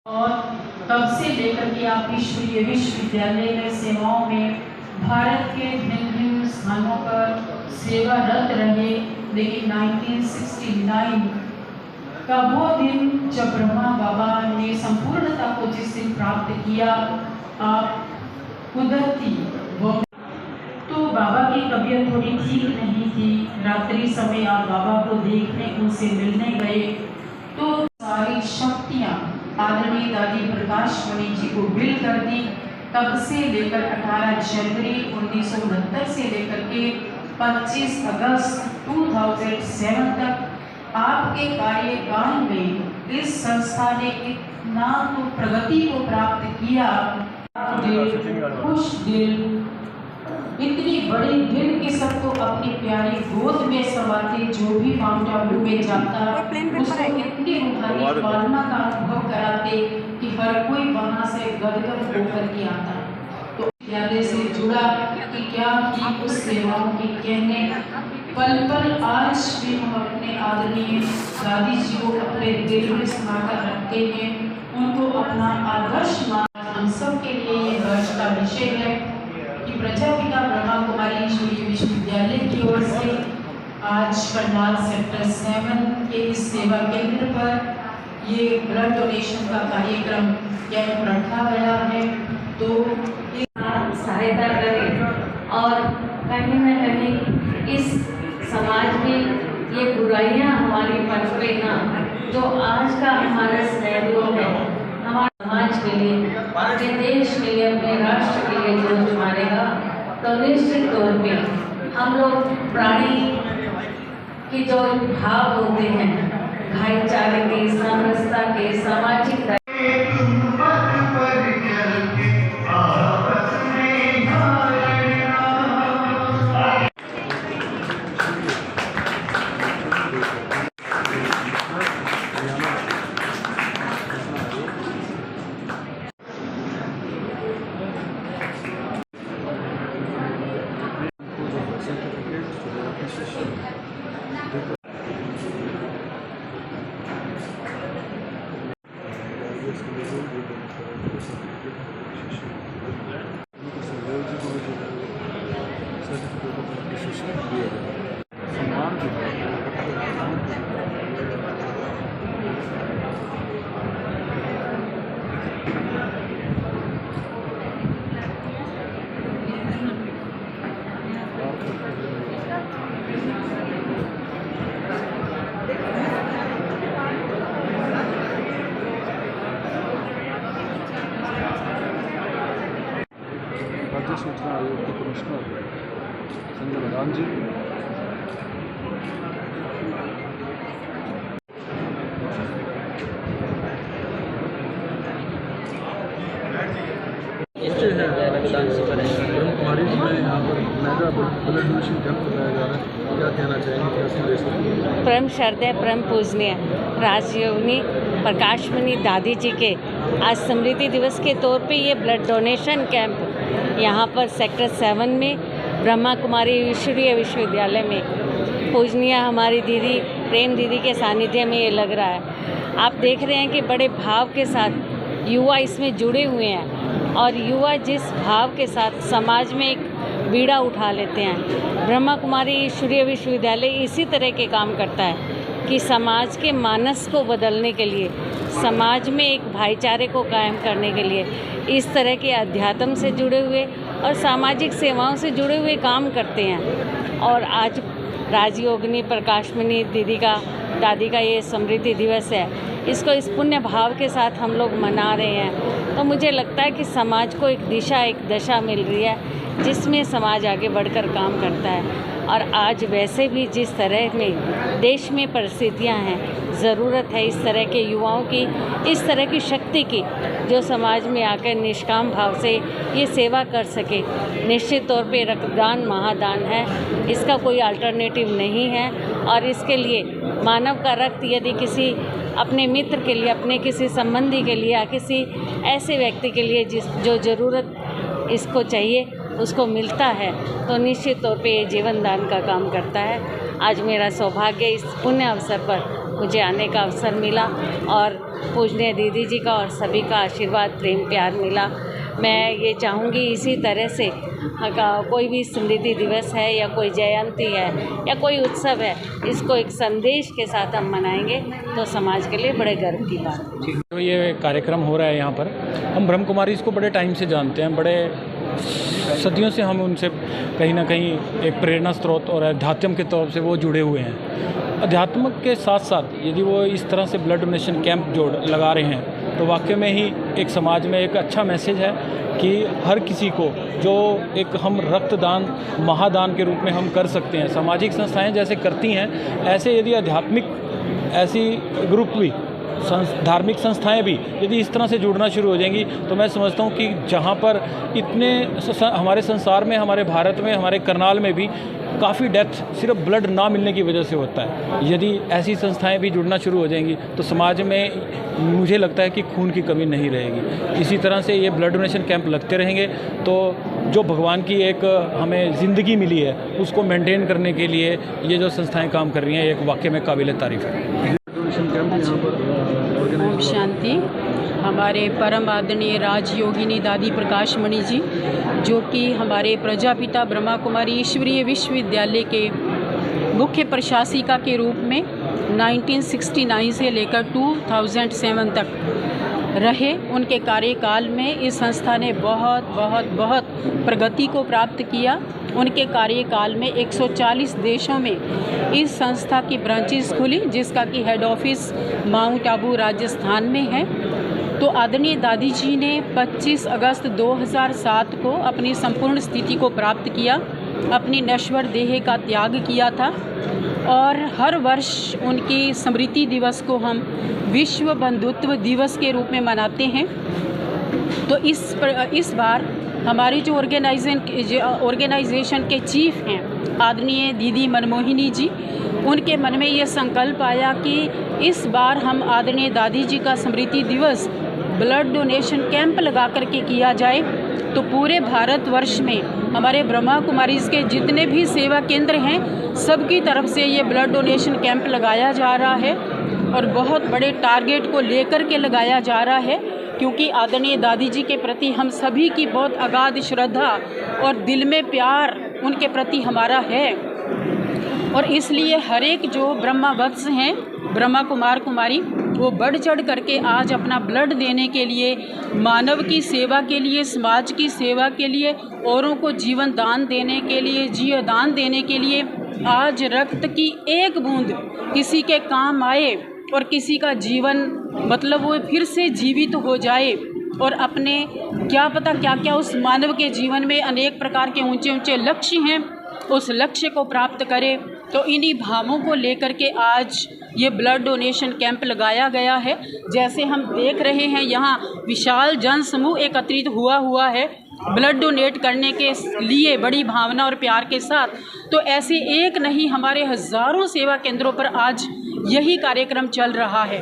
और तब से लेकर के आप ईश्वरीय विश्वविद्यालय में सेवाओं में भारत के भिन्न भिन्न स्थानों पर सेवारत रहे। लेकिन 1969 का वो दिन जब ब्रह्मा बाबा ने संपूर्णता को जिस दिन प्राप्त किया, आप कुदरती वो तो बाबा की तबीयत थोड़ी ठीक नहीं थी। रात्रि समय आप बाबा को देखने उनसे मिलने गए तो सारी शक्तियाँ आदरणीय दादी प्रकाशमणि जी को मिल कर दी। तब से लेकर 18 जनवरी 1969 से लेकर के 25 अगस्त 2007 तक आपके कार्यकाल में इस संस्था ने इतना तो प्रगति को प्राप्त किया। खुश दिल, इतनी बड़ी दिल के सबको अपनी प्यारी गोद में समाते, जो भी माउंट आबू में जाता उसको इतनी रूहानी पालना का अनुभव कराते कि हर कोई वहाँ से गदगद होकर के आता। तो विद्यालय से जुड़ा कि क्या थी उस सेवाओं की कहने, पल पल आज भी हम अपने आदरणीय दादी जी को अपने दिल में समाकर रखते हैं, उनको अपना आदर्श मान। हम सब के लिए ये हर्ष का विषय है कि प्रजापिता ब्रह्मा कुमारी ईश्वरीय विश्वविद्यालय की ओर से आज करनाल सेक्टर 7 के इस सेवा केंद्र पर ये ब्लड डोनेशन का कार्यक्रम कैंप रखा गया है। तो सहायता करें और कहीं न कहीं इस समाज में ये बुराइयां हमारी पनपे ना, जो आज का हमारा सहयोग है हमारे समाज के लिए, अपने देश के लिए, अपने राष्ट्र के लिए जो जुड़ेगा, तो निश्चित तौर पे हम लोग प्राणी की जो भाव होते हैं, भाईचारे के, समरसता के, सामाजिक राज्य सूचना आयोग के कमिश्नर संजय बदान जी, ब्रह्मकुमारी में यहाँ पर मेगा ब्लड डोनेशन कैंप लगाया जा रहा है, क्या कहना चाहेंगे, क्या संदेश देंगे? परम श्रद्धेय, परम पूजनीय राजयोगिनी प्रकाशमणि दादी जी के आज स्मृति दिवस के तौर पे ये ब्लड डोनेशन कैंप यहाँ पर सेक्टर 7 में ब्रह्मा कुमारी ईश्वरीय विश्वविद्यालय में पूजनीय हमारी दीदी प्रेम दीदी के सानिध्य में ये लग रहा है। आप देख रहे हैं कि बड़े भाव के साथ युवा इसमें जुड़े हुए हैं और युवा जिस भाव के साथ समाज में एक बीड़ा उठा लेते हैं, ब्रह्मा कुमारी ईश्वरीय विश्वविद्यालय इसी तरह के काम करता है कि समाज के मानस को बदलने के लिए, समाज में एक भाईचारे को कायम करने के लिए इस तरह के अध्यात्म से जुड़े हुए और सामाजिक सेवाओं से जुड़े हुए काम करते हैं। और आज राजयोगिनी प्रकाशमणि दीदी का, दादी का ये स्मृति दिवस है, इसको इस पुण्य भाव के साथ हम लोग मना रहे हैं। तो मुझे लगता है कि समाज को एक दिशा, एक दशा मिल रही है जिसमें समाज आगे बढ़कर काम करता है। और आज वैसे भी जिस तरह में देश में परिस्थितियां हैं, ज़रूरत है इस तरह के युवाओं की, इस तरह की शक्ति की, जो समाज में आकर निष्काम भाव से ये सेवा कर सके। निश्चित तौर पे रक्तदान महादान है, इसका कोई अल्टरनेटिव नहीं है। और इसके लिए मानव का रक्त यदि किसी अपने मित्र के लिए, अपने किसी संबंधी के लिए या किसी ऐसे व्यक्ति के लिए जो ज़रूरत इसको चाहिए उसको मिलता है, तो निश्चित तौर पे ये जीवन दान का काम करता है। आज मेरा सौभाग्य इस पुण्य अवसर पर मुझे आने का अवसर मिला और पूजनीय दीदी जी का और सभी का आशीर्वाद प्रेम प्यार मिला। मैं ये चाहूँगी इसी तरह से कोई भी स्मृति दिवस है या कोई जयंती है या कोई उत्सव है, इसको एक संदेश के साथ हम मनाएंगे तो समाज के लिए बड़े गर्व की बात है। तो ये कार्यक्रम हो रहा है यहाँ पर, हम ब्रह्म कुमारी इसको बड़े टाइम से जानते हैं, बड़े सदियों से हम उनसे कहीं ना कहीं एक प्रेरणा स्रोत और अध्यात्म के तौर से वो जुड़े हुए हैं। अध्यात्म के साथ साथ यदि वो इस तरह से ब्लड डोनेशन कैंप जोड़ लगा रहे हैं तो वाकई में ही एक समाज में एक अच्छा मैसेज है कि हर किसी को जो एक हम रक्तदान महादान के रूप में हम कर सकते हैं। सामाजिक संस्थाएं जैसे करती हैं, ऐसे यदि आध्यात्मिक ऐसी ग्रुप भी धार्मिक संस्थाएं भी यदि इस तरह से जुड़ना शुरू हो जाएंगी तो मैं समझता हूं कि जहां पर इतने हमारे संसार में, हमारे भारत में, हमारे करनाल में भी काफ़ी डेथ सिर्फ ब्लड ना मिलने की वजह से होता है। यदि ऐसी संस्थाएं भी जुड़ना शुरू हो जाएंगी तो समाज में मुझे लगता है कि खून की कमी नहीं रहेगी। इसी तरह से ये ब्लड डोनेशन कैंप लगते रहेंगे तो जो भगवान की एक हमें ज़िंदगी मिली है उसको मेंटेन करने के लिए ये जो संस्थाएं काम कर रही हैं एक वाकई में काबिल तारीफ़ है। ओम शांति। हमारे परम आदरणीय राजयोगिनी दादी प्रकाश मणि जी, जो कि हमारे प्रजापिता ब्रह्मा कुमारी ईश्वरीय विश्वविद्यालय के मुख्य प्रशासिका के रूप में 1969 से लेकर 2007 तक रहे, उनके कार्यकाल में इस संस्था ने बहुत प्रगति को प्राप्त किया। उनके कार्यकाल में 140 देशों में इस संस्था की ब्रांचेस खुली, जिसका कि head office mount Abu Rajasthan में है। तो आदरणीय दादी जी ने 25 अगस्त 2007 को अपनी संपूर्ण स्थिति को प्राप्त किया, अपनी नश्वर देह का त्याग किया था और हर वर्ष उनकी स्मृति दिवस को हम विश्व बंधुत्व दिवस के रूप में मनाते हैं। तो इस बार हमारे जो ऑर्गेनाइजेशन के चीफ हैं आदरणीय दीदी मनमोहिनी जी, उनके मन में ये संकल्प आया कि इस बार हम आदरणीय दादी जी का स्मृति दिवस ब्लड डोनेशन कैंप लगा करके किया जाए। तो पूरे भारतवर्ष में हमारे ब्रह्मा कुमारीज़ के जितने भी सेवा केंद्र हैं सबकी तरफ से ये ब्लड डोनेशन कैंप लगाया जा रहा है और बहुत बड़े टारगेट को लेकर के लगाया जा रहा है, क्योंकि आदरणीय दादी जी के प्रति हम सभी की बहुत अगाध श्रद्धा और दिल में प्यार उनके प्रति हमारा है। और इसलिए हर एक जो ब्रह्मा वत्स हैं, ब्रह्मा कुमार कुमारी, वो बढ़ चढ़ करके आज अपना ब्लड देने के लिए, मानव की सेवा के लिए, समाज की सेवा के लिए, औरों को जीवन दान देने के लिए, जीवदान देने के लिए, आज रक्त की एक बूंद किसी के काम आए और किसी का जीवन मतलब वो फिर से जीवित हो जाए और अपने क्या पता क्या क्या उस मानव के जीवन में अनेक प्रकार के ऊंचे ऊंचे लक्ष्य हैं, उस लक्ष्य को प्राप्त करे। तो इन्हीं भावों को लेकर के आज ये ब्लड डोनेशन कैंप लगाया गया है। जैसे हम देख रहे हैं यहाँ विशाल जन समूह एकत्रित हुआ है ब्लड डोनेट करने के लिए बड़ी भावना और प्यार के साथ। तो ऐसे एक नहीं, हमारे हज़ारों सेवा केंद्रों पर आज यही कार्यक्रम चल रहा है।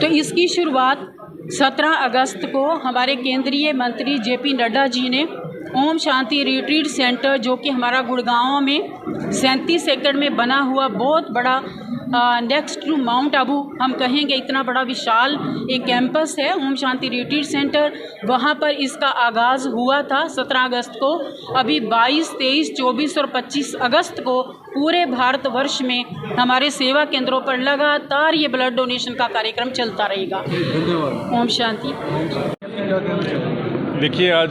तो इसकी शुरुआत 17 अगस्त को हमारे केंद्रीय मंत्री जेपी नड्डा जी ने ओम शांति रिट्रीट सेंटर, जो कि हमारा गुड़गांव में 37 एकड़ में बना हुआ बहुत बड़ा नेक्स्ट टू माउंट आबू हम कहेंगे, इतना बड़ा विशाल एक कैंपस है ओम शांति रिट्रीट सेंटर, वहाँ पर इसका आगाज़ हुआ था 17 अगस्त को। अभी 22, 23, 24 और 25 अगस्त को पूरे भारतवर्ष में हमारे सेवा केंद्रों पर लगातार ये ब्लड डोनेशन का कार्यक्रम चलता रहेगा। ओम शांति। देखिए, आज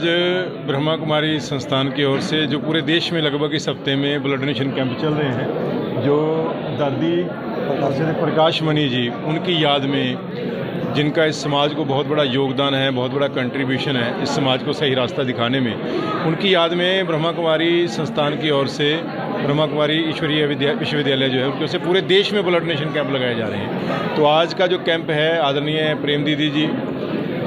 ब्रह्मा कुमारी संस्थान की ओर से जो पूरे देश में लगभग इस हफ्ते में ब्लड डोनेशन कैंप चल रहे हैं, जो दादी प्रकाश मणि जी, उनकी याद में, जिनका इस समाज को बहुत बड़ा योगदान है, बहुत बड़ा कंट्रीब्यूशन है इस समाज को सही रास्ता दिखाने में, उनकी याद में ब्रह्मा कुमारी संस्थान की ओर से ब्रह्मा कुमारी ईश्वरीय विश्वविद्यालय जो है उनकी ओर से पूरे देश में ब्लड डोनेशन कैंप लगाए जा रहे हैं। तो आज का जो कैंप है, आदरणीय प्रेम दीदी जी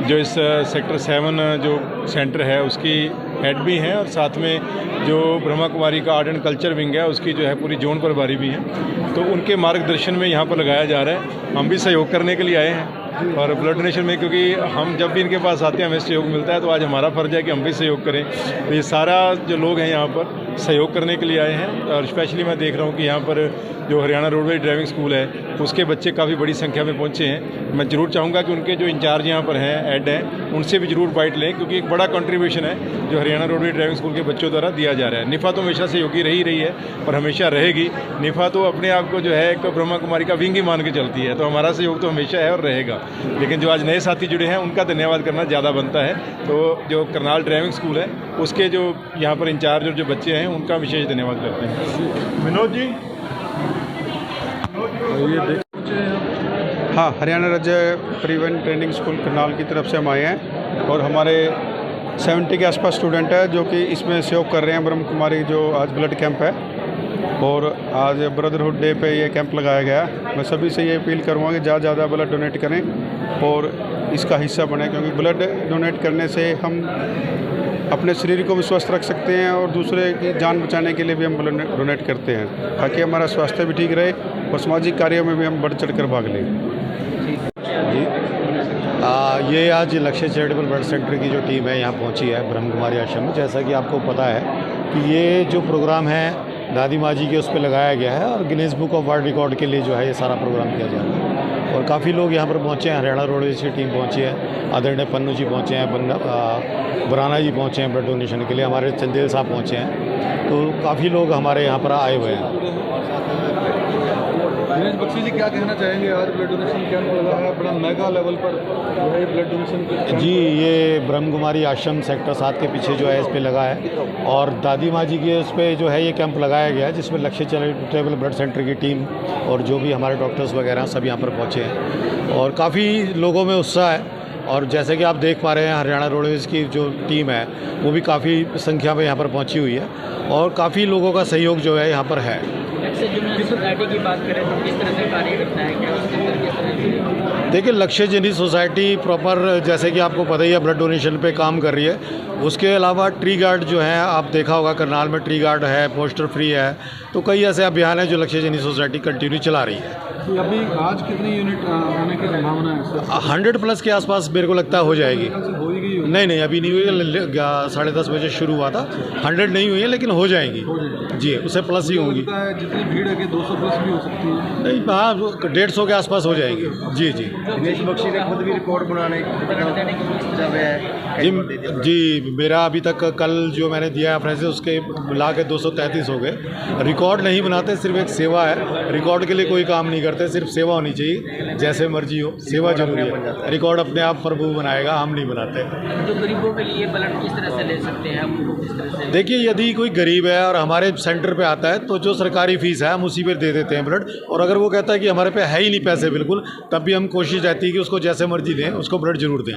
जो इस सेक्टर 7 जो सेंटर है उसकी हेड भी हैं और साथ में जो ब्रह्मा कुमारी का आर्ट एंड कल्चर विंग है उसकी जो है पूरी जोन प्रभारी भी हैं। तो उनके मार्गदर्शन में यहाँ पर लगाया जा रहा है। हम भी सहयोग करने के लिए आए हैं और ब्लड डोनेशन में, क्योंकि हम जब भी इनके पास आते हैं हमें सहयोग मिलता है, तो आज हमारा फ़र्ज़ है कि हम भी सहयोग करें। तो ये सारा जो लोग हैं यहाँ पर सहयोग करने के लिए आए हैं और स्पेशली मैं देख रहा हूँ कि यहाँ पर जो हरियाणा रोडवेज ड्राइविंग स्कूल है उसके बच्चे काफ़ी बड़ी संख्या में पहुँचे हैं। मैं ज़रूर चाहूँगा कि उनके जो इंचार्ज यहाँ पर हैं, हेड हैं, उनसे भी ज़रूर बाइट लें, क्योंकि एक बड़ा कंट्रीब्यूशन है जो हरियाणा रोडवेज ड्राइविंग स्कूल के बच्चों द्वारा दिया जा रहा है। निफ़ा तो हमेशा सहयोगी रही है और हमेशा रहेगी। निफ़ा तो अपने आप को जो है एक ब्रह्मा कुमारी का विंग ही मान के चलती है, तो हमारा सहयोग तो हमेशा है और रहेगा। लेकिन जो आज नए साथी जुड़े हैं उनका धन्यवाद करना ज़्यादा बनता है। तो जो करनाल ड्राइविंग स्कूल है उसके जो यहाँ पर इंचार्ज और जो बच्चे हैं उनका विशेष धन्यवाद करते हैं। विनोद जी, हाँ, हरियाणा राज्य परिवहन ट्रेनिंग स्कूल करनाल की तरफ से हम आए हैं और हमारे 70 के आसपास स्टूडेंट है जो कि इसमें सहयोग कर रहे हैं। ब्रह्म कुमारी जो आज ब्लड कैंप है और आज ब्रदरहुड डे पे ये कैंप लगाया गया। मैं सभी से ये अपील करूँगा कि ज़्यादा से ज़्यादा ब्लड डोनेट करें और इसका हिस्सा बने, क्योंकि ब्लड डोनेट करने से हम अपने शरीर को भी स्वस्थ रख सकते हैं और दूसरे की जान बचाने के लिए भी हम ब्लड डोनेट करते हैं, ताकि हमारा स्वास्थ्य भी ठीक रहे और सामाजिक कार्यों में भी हम बढ़ चढ़ कर भाग लें। ये आज लक्ष्य चैरिटेबल ब्लड सेंटर की जो टीम है यहाँ पहुँची है ब्रह्म कुमारी आश्रम में। जैसा कि आपको पता है कि ये जो प्रोग्राम है दादी माँ जी के उस पर लगाया गया है और Guinness book of world record के लिए जो है ये सारा प्रोग्राम किया जा रहा है और काफ़ी लोग यहाँ पर पहुँचे हैं। हरियाणा रोडवेज की टीम पहुँची है, आदरणीय पन्नू जी पहुँचे हैं, बुराना जी पहुँचे हैं ब्लड डोनेशन के लिए, हमारे चंदेल साहब पहुँचे हैं, तो काफ़ी लोग हमारे यहाँ पर आए हुए हैं। दिनेश बख्शी जी क्या कहना चाहेंगे? आज ब्लड डोनेशन कैंप लगा है, बड़ा मेगा लेवल पर जो है ब्लड डोनेशन जी, ये ब्रह्म कुमारी आश्रम सेक्टर 7 के पीछे जो है इस पे लगा है और दादी माँ जी के उस पर जो है ये कैंप लगाया गया है, जिसमें लक्ष्य चैरिटेबल ब्लड सेंटर की टीम और जो भी हमारे डॉक्टर्स वगैरह सब यहाँ पर पहुँचे हैं और काफ़ी लोगों में उत्साह है। और जैसे कि आप देख पा रहे हैं हरियाणा रोडवेज की जो टीम है वो भी काफ़ी संख्या में यहाँ पर पहुँची हुई है और काफ़ी लोगों का सहयोग जो है यहाँ पर है। सोसाइटी की बात करें तो किस तरह से कार्य करता है, क्या उसके अंदर किस तरह से? देखिए, लक्ष्य जनी सोसाइटी प्रॉपर जैसे कि आपको पता ही है ब्लड डोनेशन पे काम कर रही है। उसके अलावा ट्री गार्ड जो है, आप देखा होगा करनाल में ट्री गार्ड है, पोस्टर फ्री है, तो कई ऐसे अभियान है जो लक्ष्य जनी सोसाइटी कंटिन्यू चला रही है। तो अभी आज कितनी यूनिट आने की संभावना है? 100+ के आसपास मेरे को लगता है हो जाएगी। हो ही गई नहीं, अभी नहीं हुई है, 10:30 बजे शुरू हुआ था। 100 नहीं हुई है लेकिन हो जाएगी जी, उससे प्लस ही होंगी। जितनी भीड़ है कि 200+ भी हो सकती है। नहीं, हाँ, 150 के आसपास हो जाएगी। जी जी। दिनेश बख्शी ने खुद भी रिकॉर्ड बनाने जी, मेरा अभी तक कल जो मैंने दिया है से उसके मिला के 233 हो गए। रिकॉर्ड नहीं बनाते, सिर्फ एक सेवा है। रिकॉर्ड के लिए कोई काम नहीं करते, सिर्फ सेवा होनी चाहिए, जैसे मर्जी हो, सेवा जरूरी है। रिकॉर्ड अपने आप प्रभु बनाएगा, हम नहीं बनाते। जो गरीबों के लिए ब्लड किस तरह से ले सकते हैं हम, किस तरह से? देखिए, यदि कोई गरीब है और हमारे सेंटर पे आता है तो जो सरकारी फीस है हम उसी पर दे देते हैं ब्लड, और अगर वो कहता है कि हमारे पे है ही नहीं पैसे बिल्कुल, तब भी हम कोशिश रहती है कि उसको जैसे मर्जी दें, उसको ब्लड जरूर दें।